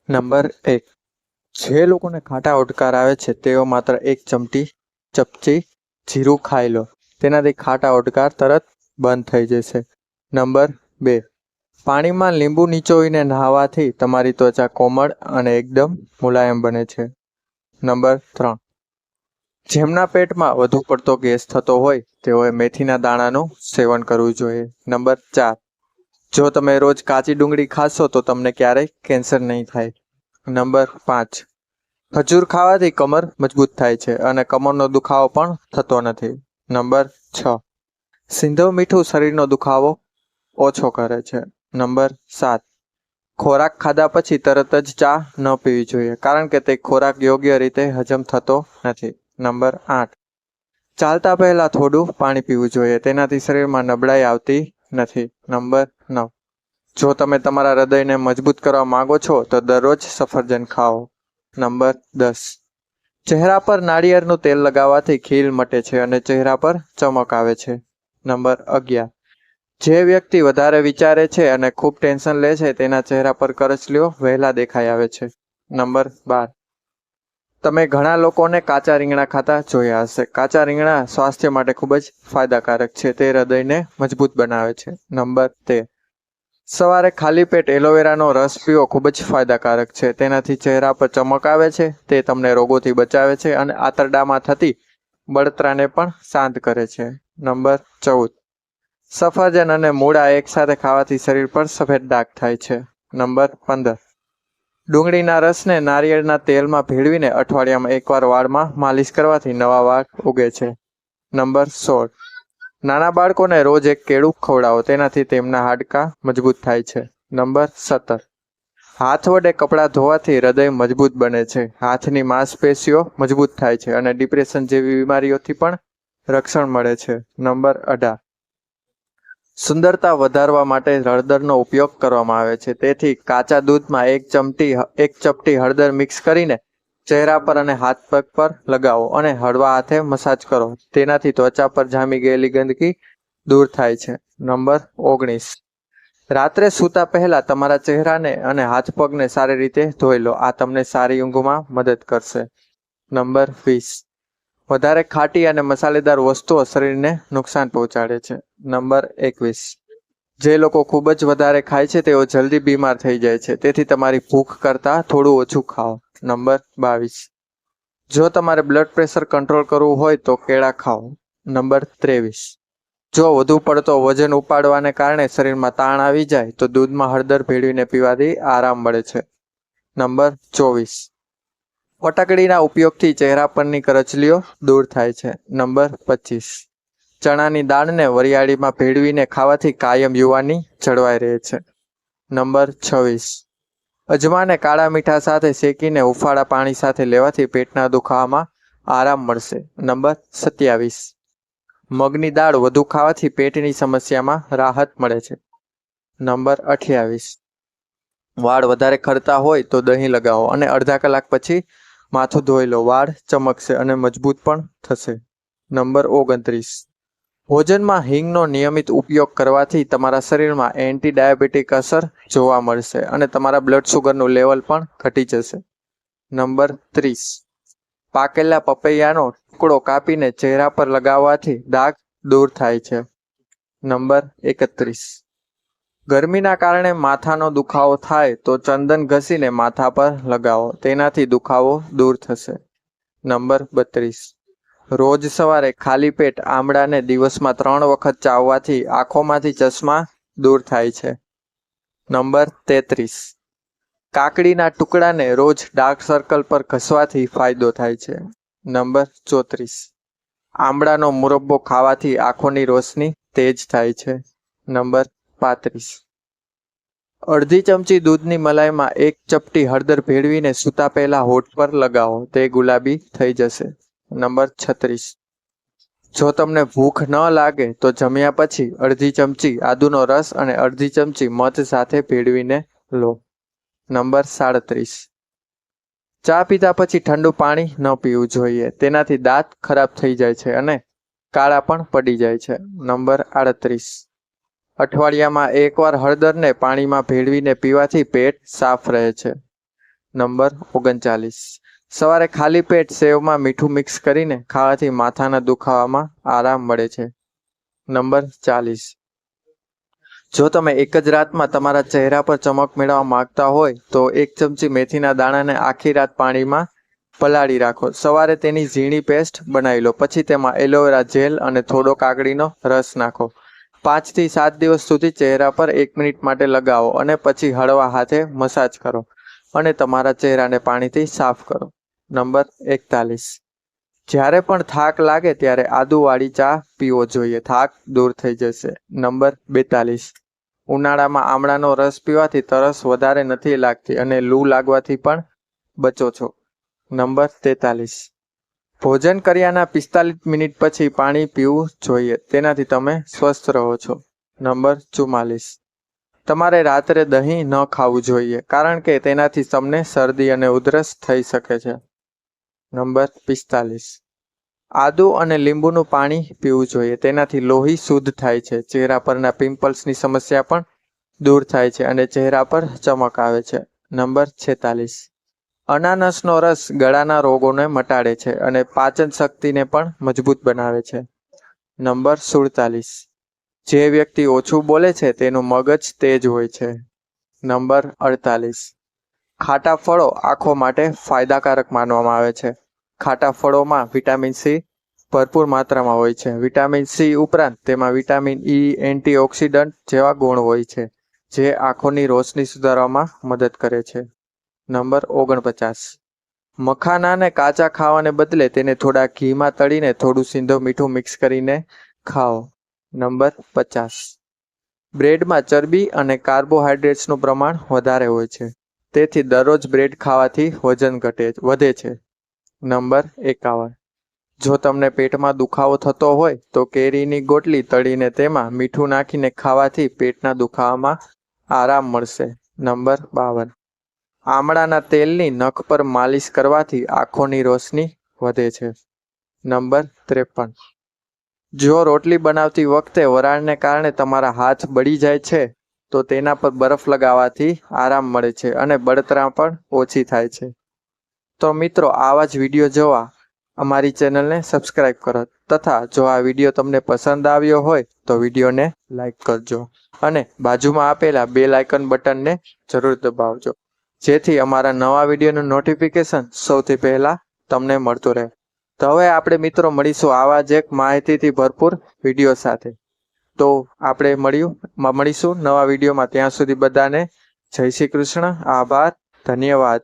Number 1. જે લોકોને ખાટા ઓડકાર આવે છે તેઓ માત્ર 1 ચપટી જીરું ખાઈ લો, તેનાથી ખાટા ઓડકાર તરત બંધ થઈ જશે. નંબર 2. પાણીમાં લીંબુ નીચોવીને નહાવાથી તમારી ત્વચા કોમળ અને એકદમ મુલાયમ બને છે. નંબર 3. જેમના પેટમાં વધુ પડતો ગેસ થતો હોય તેઓએ મેથીના દાણાનું સેવન કરવું જોઈએ. નંબર 4. જો તમે રોજ કાચી ડુંગળી ખાશો તો તમને ક્યારેય કેન્સર નહીં થાય. નંબર 5. ખજૂર ખાવાથી કમર મજબૂત થાય છે અને કમરનો દુખાવો પણ થતો નથી. નંબર 6. સિંધવ મીઠું શરીરનો દુખાવો ઓછો કરે છે. નંબર 7. ખોરાક ખાધા પછી તરત જ ચા ન પીવી જોઈએ, કારણ કે તે ખોરાક યોગ્ય રીતે હજમ થતો નથી. નંબર 8. ચાલતા પહેલા થોડું પાણી પીવું જોઈએ, તેનાથી શરીરમાં નબળાઈ આવતી નથી. નંબર 9. જો તમે તમારા હૃદયને મજબૂત કરવા માંગો છો તો દરરોજ સફરજન ખાઓ. નંબર 10. ચહેરા પર નાળિયેરનું તેલ લગાવવાથી ખીલ મટે છે અને ચહેરા પર ચમક આવે છે. નંબર 11. જે વ્યક્તિ વધારે વિચારે છે અને ખૂબ ટેન્શન લે છે તેના ચહેરા પર કરચલીઓ વહેલા દેખાઈ આવે છે. નંબર 12. તમે ઘણા લોકોને કાચા રીંગણા ખાતા જોયા હશે. કાચા રીંગણા સ્વાસ્થ્ય માટે ખૂબ જ ફાયદાકારક છે. તે હૃદયને મજબૂત બનાવે છે. નંબર 13. સવારે ખાલી પેટ એલોવેરાનો રસ પીવો ખૂબ જ ફાયદાકારક છે. તેનાથી ચહેરા પર ચમક આવે છે, તે તમને રોગોથી બચાવે છે અને આંતરડામાં થતી બળતરાને પણ શાંત કરે છે. નંબર 14. સફરજન અને મૂળા એકસાથે ખાવાથી શરીર પર સફેદ ડાઘ થાય છે. નંબર 15. ડુંગળીના રસને નારિયેળના તેલમાં ભેળવીને અઠવાડિયામાં એકવાર વાળમાં માલિશ કરવાથી નવા વાળ ઉગે છે. નંબર 16. નાના બાળકોને રોજ એક કેળું ખવડાવો, તેનાથી તેમના હાડકાં મજબૂત થાય છે. નંબર 17. હાથ વડે કપડાં ધોવાથી હૃદય મજબૂત બને છે, હાથની માંસપેશીઓ મજબૂત થાય છે અને ડિપ્રેશન જેવી બીમારીઓથી પણ રક્ષણ મળે છે. નંબર 18. સુંદરતા વધારવા માટે હળદરનો ઉપયોગ કરવામાં આવે છે. તેથી કાચા દૂધમાં એક ચપટી હળદર મિક્સ કરીને ચહેરા પર અને હાથ પગ પર લગાવો અને હળવા હાથે મસાજ કરો. તેનાથી ત્વચા પર જામી ગયેલી ગંદકી દૂર થાય છે. નંબર 19. રાત્રે સૂતા પહેલા તમારા ચહેરાને અને હાથ પગને સારી રીતે ધોઈ લો. આ તમને સારી ઊંઘમાં મદદ કરશે. નંબર 20. વધારે ખાટી અને મસાલેદાર વસ્તુઓ શરીરને નુકસાન પહોંચાડે છે. નંબર 21. જે લોકો ખૂબ જ વધારે ખાય છે તેઓ જલ્દી બીમાર થઈ જાય છે, તેથી તમારી ભૂખ કરતાં થોડું ઓછું ખાઓ. નંબર 22. જો તમારે બ્લડ પ્રેશર કંટ્રોલ કરવું હોય તો કેળા ખાઓ. નંબર 23. જો વધુ પડતો વજન ઉપાડવાને કારણે શરીરમાં તાણ આવી જાય તો દૂધમાં હળદર ભેળવીને પીવાથી આરામ મળે છે. નંબર 24. ફટકડીના ઉપયોગથી ચહેરા પરની કરચલીઓ દૂર થાય છે. નંબર 25. ચણાની દાળને વરિયાળીમાં ભેળવીને ખાવાથી કાયમ યુવાની જળવાઈ રહે છે. નંબર 26. અજમાને કાળા મીઠા સાથે શેકીને હુંફાળા પાણી સાથે લેવાથી પેટના દુખાવામાં આરામ મળશે. નંબર 27. મગની દાળ વધુ ખાવાથી પેટની સમસ્યામાં રાહત મળે છે. નંબર 28. વાળ વધારે ખરતા હોય તો દહીં લગાવો અને અડધા કલાક પછી માથું ધોઈ લો. વાળ ચમકશે અને મજબૂત પણ થશે. નંબર 29. ભોજનમાં હિંગનો નિયમિત ઉપયોગ કરવાથી તમારા શરીરમાં એન્ટી ડાયાબિટીક અસર જોવા મળશે અને તમારા બ્લડ શુગરનું લેવલ પણ ઘટી જશે. નંબર 30. પાકેલા પપૈયાનો ટુકડો કાપીને ચહેરા પર લગાવવાથી ડાઘ દૂર થાય છે. નંબર 31. ગરમીના કારણે માથાનો દુખાવો થાય તો ચંદન ઘસીને માથા પર લગાવો, તેનાથી દુખાવો દૂર થશે. નંબર 32. રોજ સવારે ખાલી પેટ આમળાને દિવસમાં 3 વખત ચાવવાથી આંખોમાંથી ચશ્મા દૂર થાય છે. નંબર 33. કાકડીના ટુકડાને રોજ ડાર્ક સર્કલ પર ઘસવાથી ફાયદો થાય છે. નંબર 34. આમળાનો મુરબ્બો ખાવાથી આંખોની રોશની તેજ થાય છે. નંબર 35. અડધી ચમચી દૂધની મલાઈમાં 1 ચપટી હળદર ભેળવીને સૂતા પહેલા હોઠ પર લગાવો, તે ગુલાબી થઈ જશે. નંબર 36. જો તમને ભૂખ ન લાગે તો જમ્યા પછી અડધી ચમચી આદુનો રસ અને અડધી ચમચી મધ સાથે ભેળવીને લો. નંબર 37. ચા પીધા પછી ઠંડુ પાણી ન પીવું જોઈએ, તેનાથી દાંત ખરાબ થઈ જાય છે અને કાળા પણ પડી જાય છે. નંબર 38. અઠવાડિયામાં એકવાર હળદરને પાણીમાં ભેળવીને પીવાથી પેટ સાફ રહે છે. નંબર 39. સવારે ખાલી પેટ સેવમાં મીઠું મિક્સ કરીને ખાવાથી માથાના દુખાવામાં આરામ મળે છે. નંબર 40. જો તમે એક જ રાતમાં તમારા ચહેરા પર ચમક મેળવવા માંગતા હોય તો 1 ચમચી મેથીના દાણાને આખી રાત પાણીમાં પલાળી રાખો. સવારે તેની ઝીણી પેસ્ટ બનાવી લો. પછી તેમાં એલોવેરા જેલ અને થોડો કાકડીનો રસ નાખો. 5 થી 7 દિવસ સુધી ચહેરા પર 1 મિનિટ માટે લગાવો અને પછી હળવા હાથે મસાજ કરો અને તમારા ચહેરાને પાણીથી સાફ કરો. નંબર 41. જ્યારે પણ થાક લાગે ત્યારે આદુવાળી ચા પીવો જોઈએ. થાક દૂર થઈ જશે. નંબર 42. ઉનાળામાં આમળાનો રસ પીવાથી તરસ વધારે નથી લાગતી અને લૂ લાગવાથી પણ બચો છો. નંબર 43. ભોજન કર્યાના 45 મિનિટ પછી પાણી પીવું જોઈએ. તેનાથી તમે સ્વસ્થ રહો છો. નંબર 44. તમારે રાત્રે દહીં ન ખાવું જોઈએ કારણ કે તેનાથી તમને શરદી અને ઉધરસ થઈ શકે છે. નંબર 45. આદુ અને લીંબુનું પાણી પીવું જોઈએ. તેનાથી લોહી શુદ્ધ થાય છે, ચહેરા પરના પિમ્પલ્સની સમસ્યા પણ દૂર થાય છે અને ચહેરા પર ચમક આવે છે. નંબર 46. અનાનસનો રસ ગળાના રોગોને મટાડે છે અને પાચન શક્તિને પણ મજબૂત બનાવે છે. નંબર 47. જે વ્યક્તિ ઓછું બોલે છે તેનું મગજ તેજ હોય છે. નંબર 48. ખાટા ફળો આંખો માટે ફાયદાકારક માનવામાં આવે છે. ખાટા ફળોમાં વિટામિન સી ભરપૂર માત્રામાં હોય છે. વિટામિન સી ઉપરાંત તેમાં વિટામિન ઈ, એન્ટીઓક્સિડન્ટ જેવા ગુણ હોય છે જે આંખોની રોશની સુધારવામાં મદદ કરે છે. નંબર 49. મખાનાને કાચા ખાવાને બદલે તેને થોડા ઘીમાં તળીને થોડું સિંધવ મીઠું મિક્સ કરીને ખાઓ. નંબર 50. બ્રેડમાં ચરબી અને કાર્બોહાઈડ્રેટ્સનું પ્રમાણ વધારે હોય છે. તેથી દરરોજ બ્રેડ ખાવાથી વજન વધે છે. નંબર 51. જો તમને પેટમાં દુખાવો થતો હોય તો કેરીની ગોટલી તળીને તેમાં મીઠું નાખીને ખાવાથી પેટના દુખાવામાં આરામ મળશે. નંબર 52. આમળાના તેલની નખ પર માલિશ કરવાથી આંખોની રોશની વધે છે. નંબર 53. જો રોટલી બનાવતી વખતે વરાળને કારણે તમારા હાથ બળી જાય છે તો તેના પર બરફ લગાવવાથી આરામ મળે છે અને બળતરા પણ ઓછી થાય છે. તો મિત્રો, આવા જ વિડીયો જોવા અમારી ચેનલને સબસ્ક્રાઈબ કરો તથા જો આ વિડીયો તમને પસંદ આવ્યો હોય તો વિડીયોને લાઈક કરજો અને બાજુમાં આપેલા બેલ આઇકન બટનને જરૂર દબાવજો જેથી અમારા નવા વિડીયોનું નોટિફિકેશન સૌથી પહેલા તમને મળતું રહે. તો હવે આપણે મિત્રો મળીશું આવા જ એક માહિતીથી ભરપૂર વિડીયો સાથે. તો આપણે મળીશું નવા વિડીયોમાં. ત્યાં સુધી બધાને જય શ્રી કૃષ્ણ. આભાર. ધન્યવાદ.